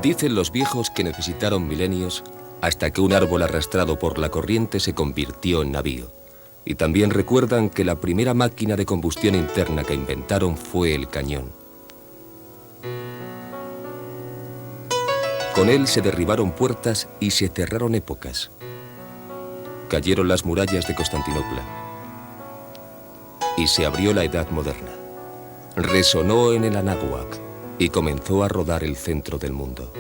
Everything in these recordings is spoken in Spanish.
Dicen los viejos que necesitaron milenios hasta que un árbol arrastrado por la corriente se convirtió en navío. Y también recuerdan que la primera máquina de combustión interna que inventaron fue el cañón. Con él se derribaron puertas y se cerraron épocas. Cayeron las murallas de Constantinopla y se abrió la Edad Moderna. Resonó en el Anáhuac y comenzó a rodar el centro del mundo.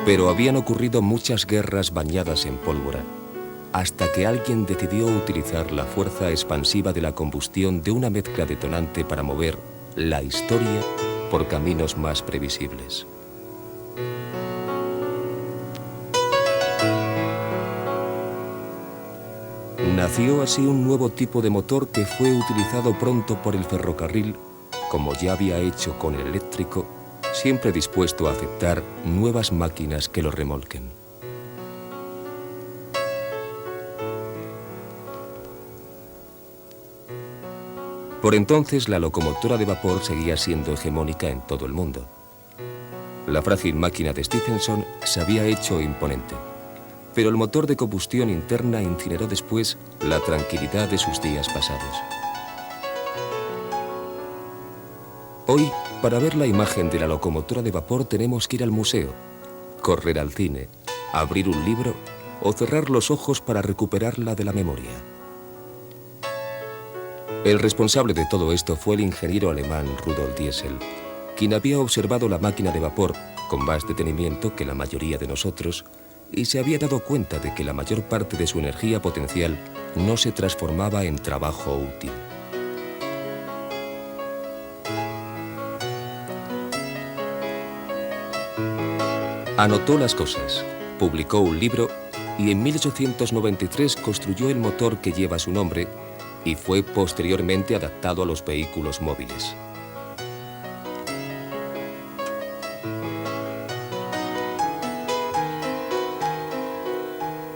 Pero habían ocurrido muchas guerras bañadas en pólvora, hasta que alguien decidió utilizar la fuerza expansiva de la combustión de una mezcla detonante para mover la historia por caminos más previsibles. Nació así un nuevo tipo de motor que fue utilizado pronto por el ferrocarril, como ya había hecho con el eléctrico, siempre dispuesto a aceptar nuevas máquinas que lo remolquen. Por entonces, la locomotora de vapor seguía siendo hegemónica en todo el mundo. La frágil máquina de Stephenson se había hecho imponente, pero el motor de combustión interna incineró después la tranquilidad de sus días pasados. Hoy, para ver la imagen de la locomotora de vapor tenemos que ir al museo, correr al cine, abrir un libro o cerrar los ojos para recuperarla de la memoria. El responsable de todo esto fue el ingeniero alemán Rudolf Diesel, quien había observado la máquina de vapor con más detenimiento que la mayoría de nosotros y se había dado cuenta de que la mayor parte de su energía potencial no se transformaba en trabajo útil. Anotó las cosas, publicó un libro y en 1893 construyó el motor que lleva su nombre y fue posteriormente adaptado a los vehículos móviles.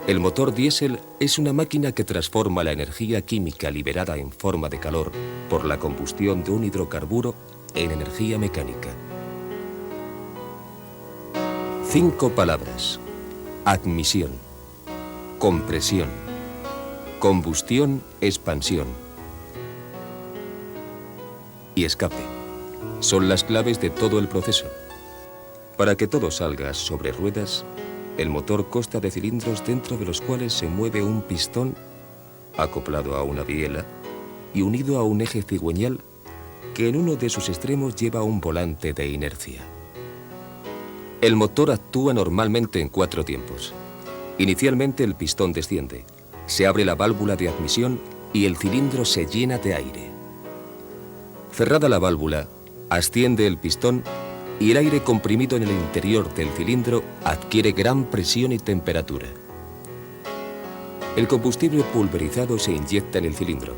El motor diésel es una máquina que transforma la energía química liberada en forma de calor por la combustión de un hidrocarburo en energía mecánica. 5 palabras: admisión, compresión, combustión, expansión y escape. Son las claves de todo el proceso. Para que todo salga sobre ruedas, el motor consta de cilindros dentro de los cuales se mueve un pistón acoplado a una biela y unido a un eje cigüeñal que en uno de sus extremos lleva un volante de inercia. El motor actúa normalmente en 4 tiempos. Inicialmente el pistón desciende, se abre la válvula de admisión y el cilindro se llena de aire. Cerrada la válvula, asciende el pistón y el aire comprimido en el interior del cilindro adquiere gran presión y temperatura. El combustible pulverizado se inyecta en el cilindro,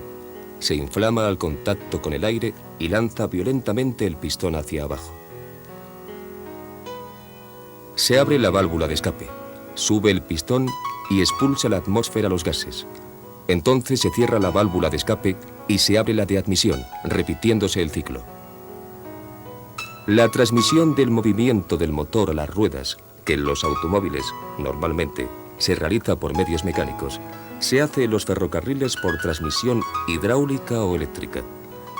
se inflama al contacto con el aire y lanza violentamente el pistón hacia abajo. Se abre la válvula de escape, sube el pistón y expulsa a la atmósfera los gases. Entonces se cierra la válvula de escape y se abre la de admisión, repitiéndose el ciclo. La transmisión del movimiento del motor a las ruedas, que en los automóviles normalmente se realiza por medios mecánicos, se hace en los ferrocarriles por transmisión hidráulica o eléctrica.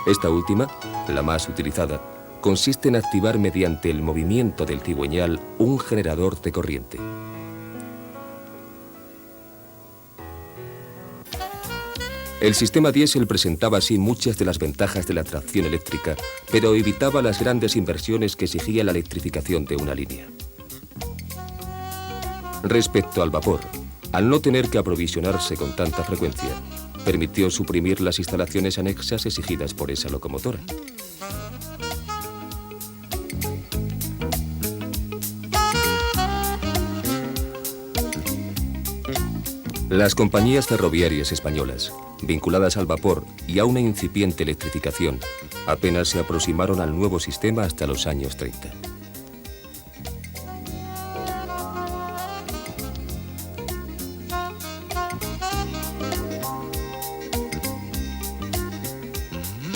Esta última, la más utilizada, consiste en activar mediante el movimiento del cigüeñal un generador de corriente. El sistema diésel presentaba así muchas de las ventajas de la tracción eléctrica, pero evitaba las grandes inversiones que exigía la electrificación de una línea. Respecto al vapor, al no tener que aprovisionarse con tanta frecuencia, permitió suprimir las instalaciones anexas exigidas por esa locomotora. Las compañías ferroviarias españolas, vinculadas al vapor y a una incipiente electrificación, apenas se aproximaron al nuevo sistema hasta los años 30.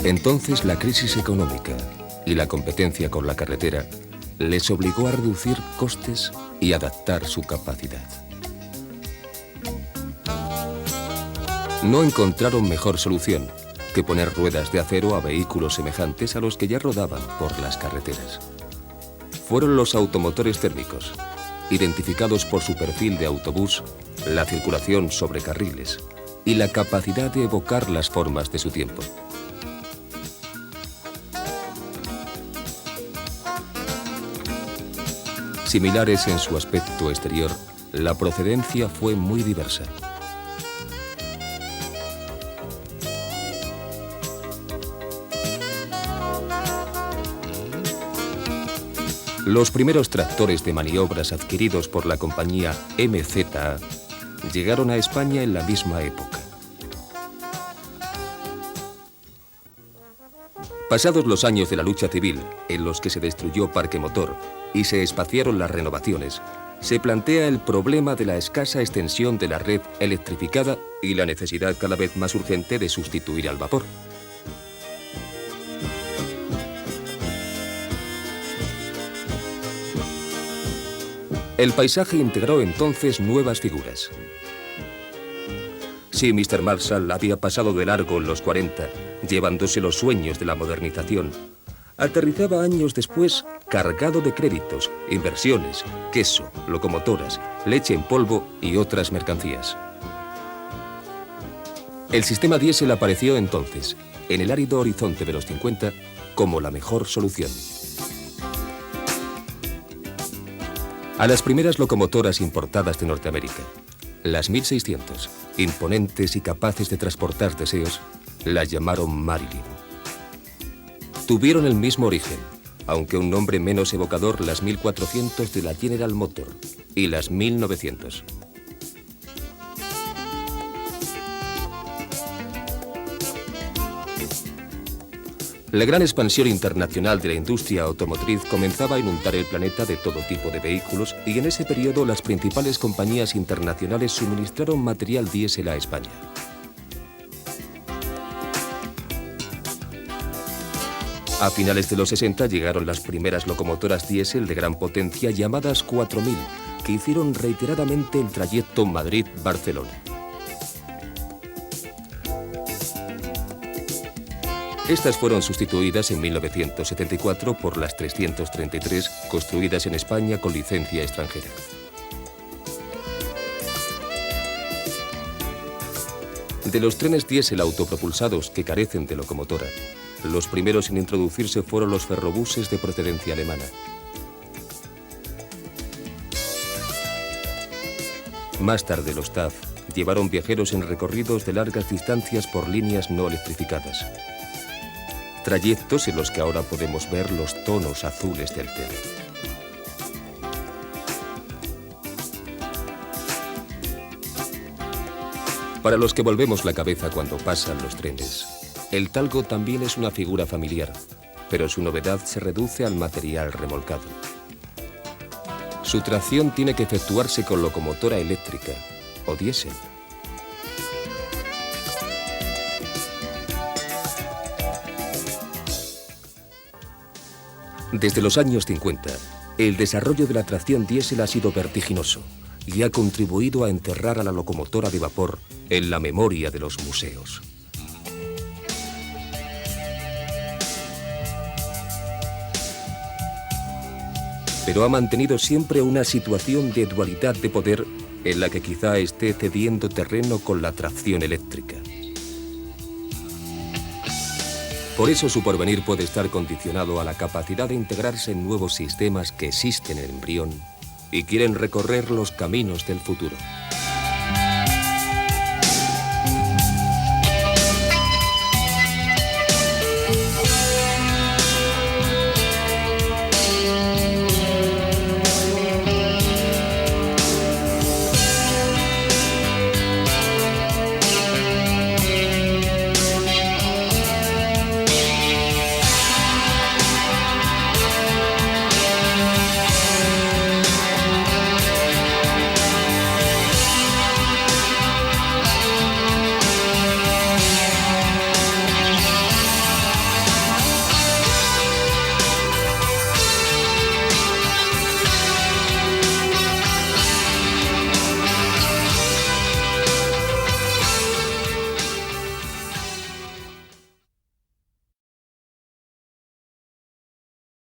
Entonces la crisis económica y la competencia con la carretera les obligó a reducir costes y adaptar su capacidad. No encontraron mejor solución que poner ruedas de acero a vehículos semejantes a los que ya rodaban por las carreteras. Fueron los automotores térmicos, identificados por su perfil de autobús, la circulación sobre carriles y la capacidad de evocar las formas de su tiempo. Similares en su aspecto exterior, la procedencia fue muy diversa. Los primeros tractores de maniobras adquiridos por la compañía MZA llegaron a España en la misma época. Pasados los años de la lucha civil, en los que se destruyó parque motor y se espaciaron las renovaciones, se plantea el problema de la escasa extensión de la red electrificada y la necesidad cada vez más urgente de sustituir al vapor. El paisaje integró entonces nuevas figuras. Si Mr. Marshall había pasado de largo en los 40, llevándose los sueños de la modernización, aterrizaba años después cargado de créditos, inversiones, queso, locomotoras, leche en polvo y otras mercancías. El sistema diésel apareció entonces, en el árido horizonte de los 50, como la mejor solución. A las primeras locomotoras importadas de Norteamérica, las 1600, imponentes y capaces de transportar deseos, las llamaron Marilyn. Tuvieron el mismo origen, aunque un nombre menos evocador, las 1400 de la General Motor y las 1900. La gran expansión internacional de la industria automotriz comenzaba a inundar el planeta de todo tipo de vehículos y en ese periodo las principales compañías internacionales suministraron material diésel a España. A finales de los 60 llegaron las primeras locomotoras diésel de gran potencia llamadas 4000, que hicieron reiteradamente el trayecto Madrid-Barcelona. Estas fueron sustituidas en 1974 por las 333, construidas en España con licencia extranjera. De los trenes diésel autopropulsados que carecen de locomotora, los primeros en introducirse fueron los ferrobuses de procedencia alemana. Más tarde los TAF llevaron viajeros en recorridos de largas distancias por líneas no electrificadas. Trayectos en los que ahora podemos ver los tonos azules del tren. Para los que volvemos la cabeza cuando pasan los trenes, el talgo también es una figura familiar, pero su novedad se reduce al material remolcado. Su tracción tiene que efectuarse con locomotora eléctrica o diésel. Desde los años 50, el desarrollo de la tracción diésel ha sido vertiginoso y ha contribuido a enterrar a la locomotora de vapor en la memoria de los museos. Pero ha mantenido siempre una situación de dualidad de poder en la que quizá esté cediendo terreno con la tracción eléctrica. Por eso su porvenir puede estar condicionado a la capacidad de integrarse en nuevos sistemas que existen en el embrión y quieren recorrer los caminos del futuro.